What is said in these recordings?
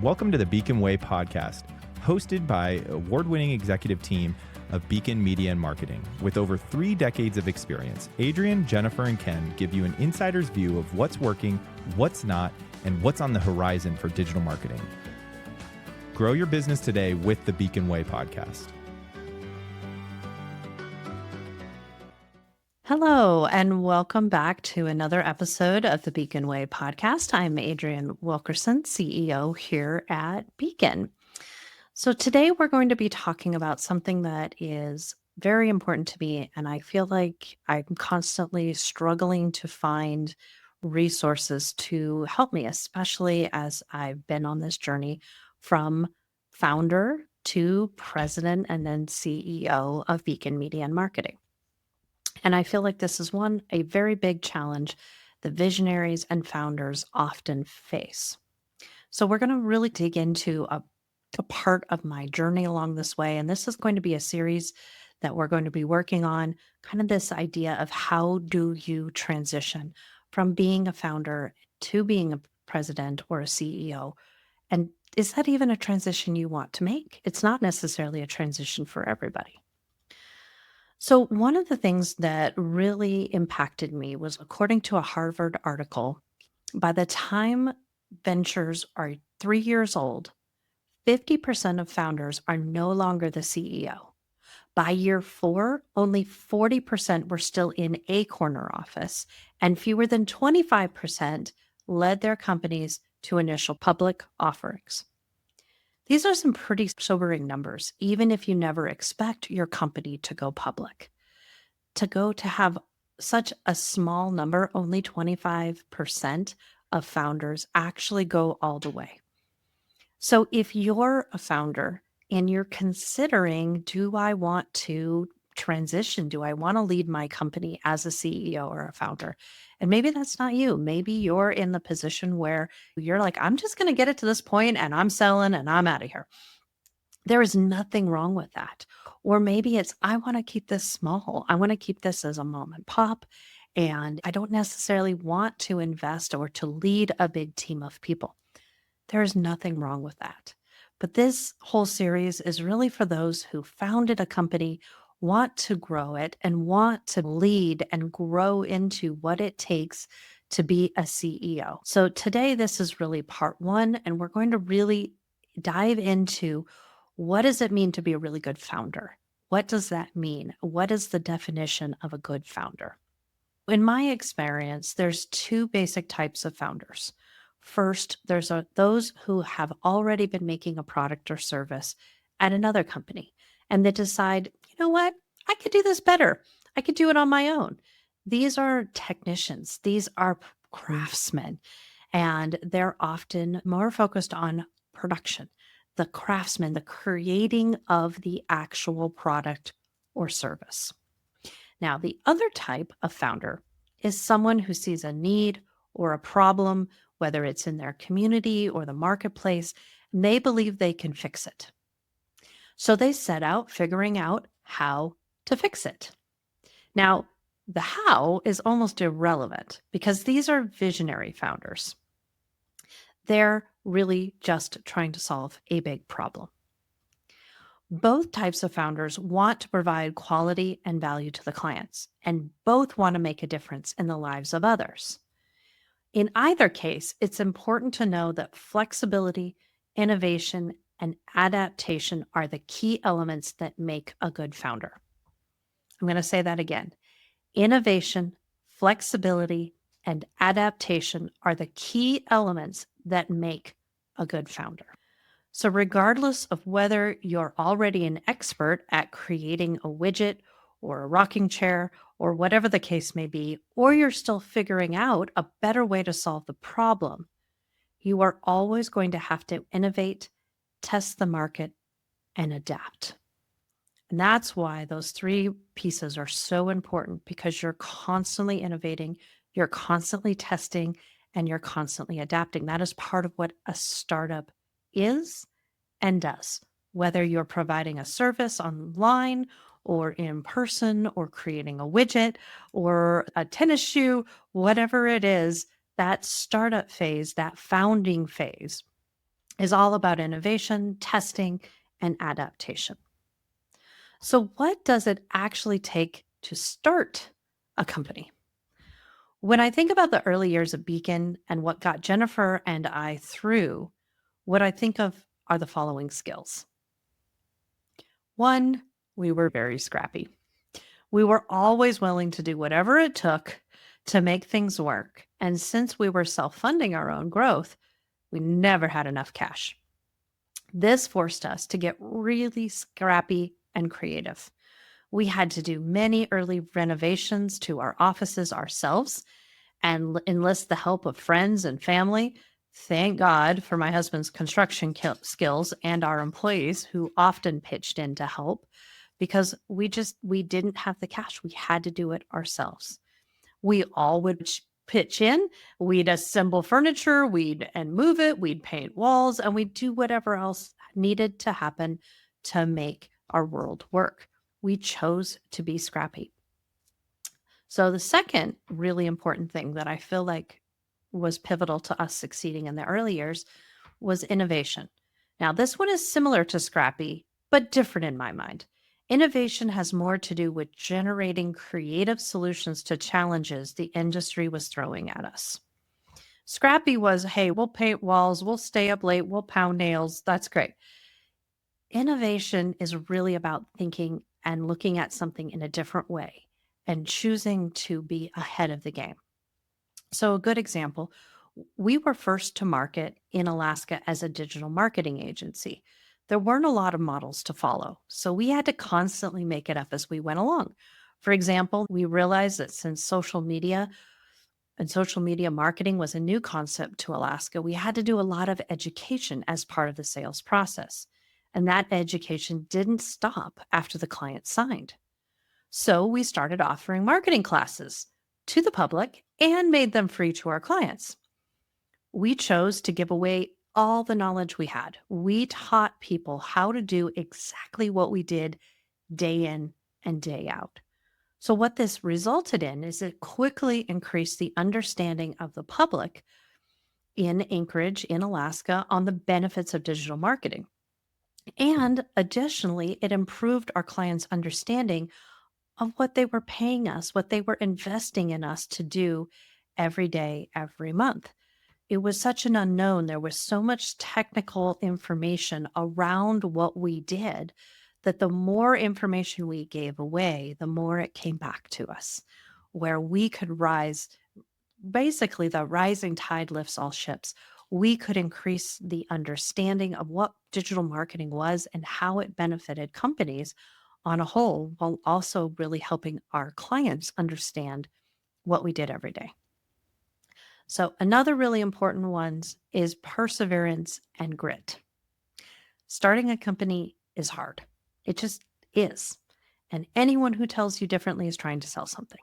Welcome to the Beacon Way podcast, hosted by award-winning executive team of Beacon Media and Marketing. With over 3 decades of experience, Adrienne, Jennifer, and Ken give you an insider's view of what's working, what's not, and what's on the horizon for digital marketing. Grow your business today with the Beacon Way podcast. Hello, and welcome back to another episode of the Beacon Way podcast. I'm Adrienne Wilkerson, CEO here at Beacon. So today we're going to be talking about something that is very important to me, and I feel like I'm constantly struggling to find resources to help me, especially as I've been on this journey from founder to president and then CEO of Beacon Media and Marketing. And I feel like this is a very big challenge that visionaries and founders often face. So we're going to really dig into a part of my journey along this way. And this is going to be a series that we're going to be working on, kind of this idea of how do you transition from being a founder to being a president or a CEO? And is that even a transition you want to make? It's not necessarily a transition for everybody. So, one of the things that really impacted me was according to a Harvard article, by the time ventures are 3 years old, 50% of founders are no longer the CEO. By year 4, only 40% were still in a corner office, and fewer than 25% led their companies to initial public offerings. These are some pretty sobering numbers, even if you never expect your company to go public. To have such a small number, only 25% of founders actually go all the way. So if you're a founder and you're considering, do I want to transition? Do I want to lead my company as a CEO or a founder? And maybe that's not you. Maybe you're in the position where you're like, I'm just going to get it to this point and I'm selling and I'm out of here. There is nothing wrong with that. Or maybe it's, I want to keep this small. I want to keep this as a mom and pop. And I don't necessarily want to invest or to lead a big team of people. There is nothing wrong with that. But this whole series is really for those who founded a company, want to grow it, and want to lead and grow into what it takes to be a CEO. So today, this is really part 1, and we're going to really dive into what does it mean to be a really good founder? What does that mean? What is the definition of a good founder? In my experience, there's 2 basic types of founders. First, there's those who have already been making a product or service at another company, and they decide, you know what, I could do this better. I could do it on my own. These are technicians. These are craftsmen, and they're often more focused on production, the craftsman, the creating of the actual product or service. Now, the other type of founder is someone who sees a need or a problem, whether it's in their community or the marketplace, and they believe they can fix it. So they set out figuring out how to fix it. Now, the how is almost irrelevant because these are visionary founders. They're really just trying to solve a big problem. Both types of founders want to provide quality and value to the clients, and both want to make a difference in the lives of others. In either case, it's important to know that flexibility, innovation, and adaptation are the key elements that make a good founder. I'm going to say that again. Innovation, flexibility, and adaptation are the key elements that make a good founder. So regardless of whether you're already an expert at creating a widget or a rocking chair or whatever the case may be, or you're still figuring out a better way to solve the problem, you are always going to have to innovate, test the market, and adapt. And that's why those 3 pieces are so important, because you're constantly innovating, you're constantly testing, and you're constantly adapting. That is part of what a startup is and does, whether you're providing a service online or in person or creating a widget or a tennis shoe, whatever it is, that startup phase, that founding phase is all about innovation, testing, and adaptation. So, what does it actually take to start a company? When I think about the early years of Beacon and what got Jennifer and I through, what I think of are the following skills. One, we were very scrappy. We were always willing to do whatever it took to make things work. And since we were self funding our own growth, we never had enough cash. This forced us to get really scrappy and creative. We had to do many early renovations to our offices ourselves and enlist the help of friends and family. Thank God for my husband's construction skills and our employees who often pitched in to help because we didn't have the cash. We had to do it ourselves. We all would pitch in, we'd assemble furniture, we'd and move it, we'd paint walls, and we'd do whatever else needed to happen to make our world work. We chose to be scrappy. So the second really important thing that I feel like was pivotal to us succeeding in the early years was innovation. Now, this one is similar to Scrappy, but different in my mind. Innovation has more to do with generating creative solutions to challenges the industry was throwing at us. Scrappy was, hey, we'll paint walls, we'll stay up late, we'll pound nails. That's great. Innovation is really about thinking and looking at something in a different way and choosing to be ahead of the game. So, a good example, we were first to market in Alaska as a digital marketing agency. There weren't a lot of models to follow, so we had to constantly make it up as we went along. For example, we realized that since social media and social media marketing was a new concept to Alaska, we had to do a lot of education as part of the sales process. And that education didn't stop after the client signed. So we started offering marketing classes to the public and made them free to our clients. We chose to give away all the knowledge we had. We taught people how to do exactly what we did day in and day out. So, what this resulted in is it quickly increased the understanding of the public in Anchorage, in Alaska, on the benefits of digital marketing. And additionally, it improved our clients' understanding of what they were paying us, what they were investing in us to do every day, every month. It was such an unknown. There was so much technical information around what we did that the more information we gave away, the more it came back to us, where we could rise. Basically, the rising tide lifts all ships. We could increase the understanding of what digital marketing was and how it benefited companies on a whole, while also really helping our clients understand what we did every day. So, another really important one is perseverance and grit. Starting a company is hard. It just is. And anyone who tells you differently is trying to sell something.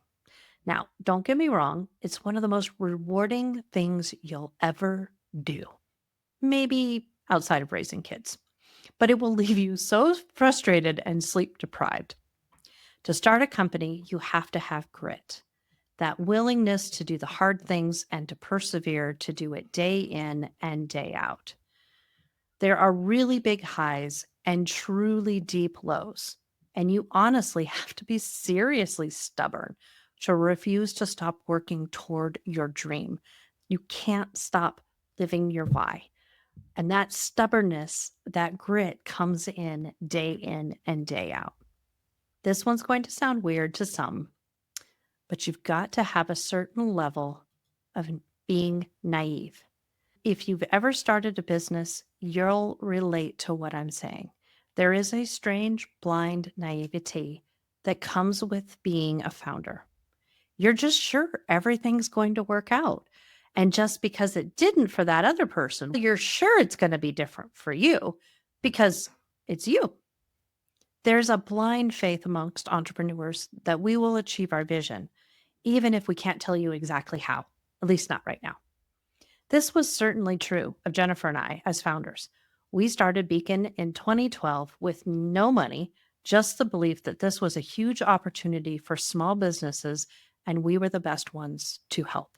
Now, don't get me wrong, it's one of the most rewarding things you'll ever do. Maybe outside of raising kids, but it will leave you so frustrated and sleep deprived. To start a company, you have to have grit, that willingness to do the hard things and to persevere to do it day in and day out. There are really big highs and truly deep lows, and you honestly have to be seriously stubborn to refuse to stop working toward your dream. You can't stop living your why. And that stubbornness, that grit comes in and day out. This one's going to sound weird to some, but you've got to have a certain level of being naive. If you've ever started a business, you'll relate to what I'm saying. There is a strange, blind naivety that comes with being a founder. You're just sure everything's going to work out. And just because it didn't for that other person, you're sure it's going to be different for you because it's you. There's a blind faith amongst entrepreneurs that we will achieve our vision, even if we can't tell you exactly how, at least not right now. This was certainly true of Jennifer and I as founders. We started Beacon in 2012 with no money, just the belief that this was a huge opportunity for small businesses and we were the best ones to help.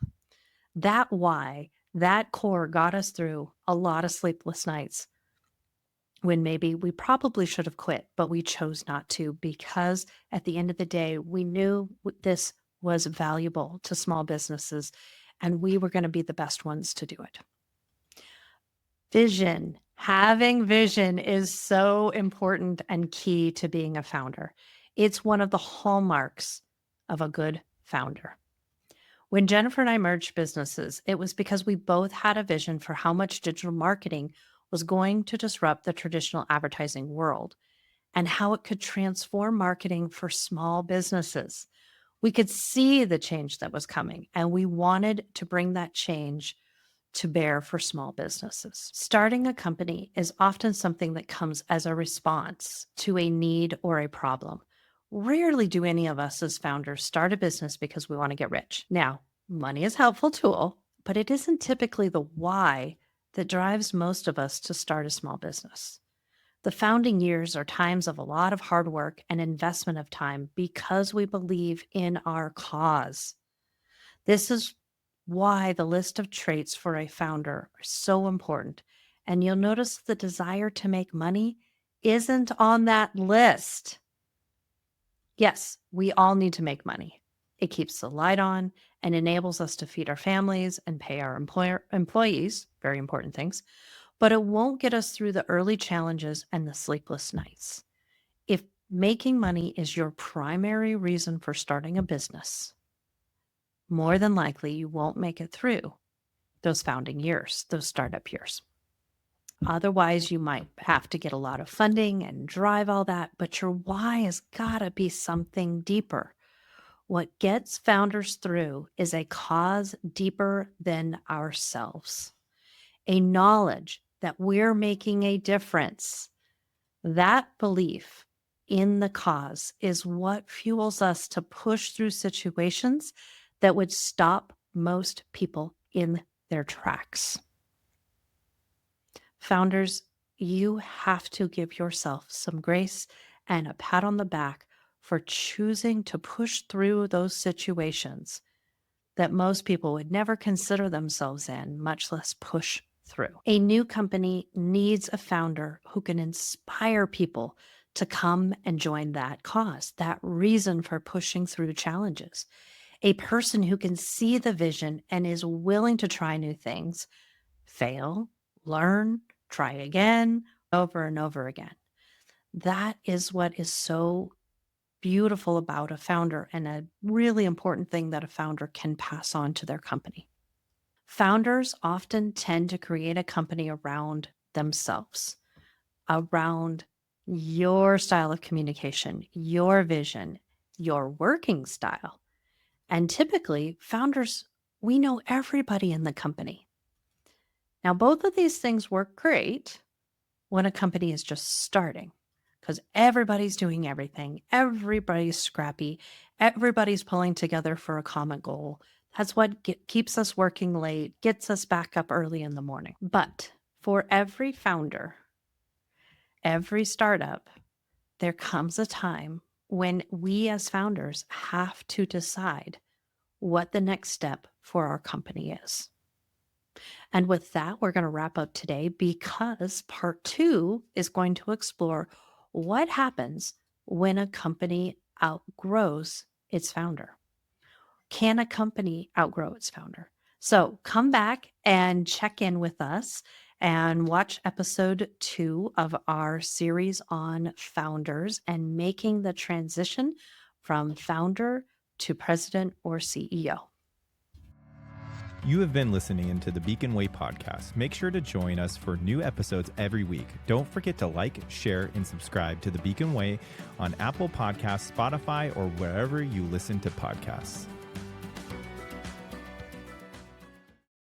That why That core got us through a lot of sleepless nights when maybe we probably should have quit, but we chose not to because at the end of the day, we knew this was valuable to small businesses and we were going to be the best ones to do it. Vision. Having vision is so important and key to being a founder. It's one of the hallmarks of a good founder. When Jennifer and I merged businesses, it was because we both had a vision for how much digital marketing was going to disrupt the traditional advertising world and how it could transform marketing for small businesses. We could see the change that was coming, and we wanted to bring that change to bear for small businesses. Starting a company is often something that comes as a response to a need or a problem. Rarely do any of us as founders start a business because we want to get rich. Now, money is a helpful tool, but it isn't typically the why that drives most of us to start a small business. The founding years are times of a lot of hard work and investment of time because we believe in our cause. This is why the list of traits for a founder are so important. And you'll notice the desire to make money isn't on that list. Yes, we all need to make money. It keeps the light on and enables us to feed our families and pay our employees, very important things, but it won't get us through the early challenges and the sleepless nights. If making money is your primary reason for starting a business, more than likely you won't make it through those founding years, those startup years. Otherwise, you might have to get a lot of funding and drive all that, but your why has got to be something deeper. What gets founders through is a cause deeper than ourselves, a knowledge that we're making a difference. That belief in the cause is what fuels us to push through situations that would stop most people in their tracks. Founders, you have to give yourself some grace and a pat on the back for choosing to push through those situations that most people would never consider themselves in, much less push through. A new company needs a founder who can inspire people to come and join that cause, that reason for pushing through challenges. A person who can see the vision and is willing to try new things, fail, learn, try again, over and over again. That is what is so beautiful about a founder and a really important thing that a founder can pass on to their company. Founders often tend to create a company around themselves, around your style of communication, your vision, your working style. And typically, founders, we know everybody in the company. Now, both of these things work great when a company is just starting because everybody's doing everything. Everybody's scrappy. Everybody's pulling together for a common goal. That's what keeps us working late, gets us back up early in the morning. But for every founder, every startup, there comes a time when we as founders have to decide what the next step for our company is. And with that, we're going to wrap up today because part 2 is going to explore what happens when a company outgrows its founder. Can a company outgrow its founder? So come back and check in with us and watch episode 2 of our series on founders and making the transition from founder to president or CEO. You have been listening to the Beacon Way podcast. Make sure to join us for new episodes every week. Don't forget to like, share, and subscribe to the Beacon Way on Apple Podcasts, Spotify, or wherever you listen to podcasts.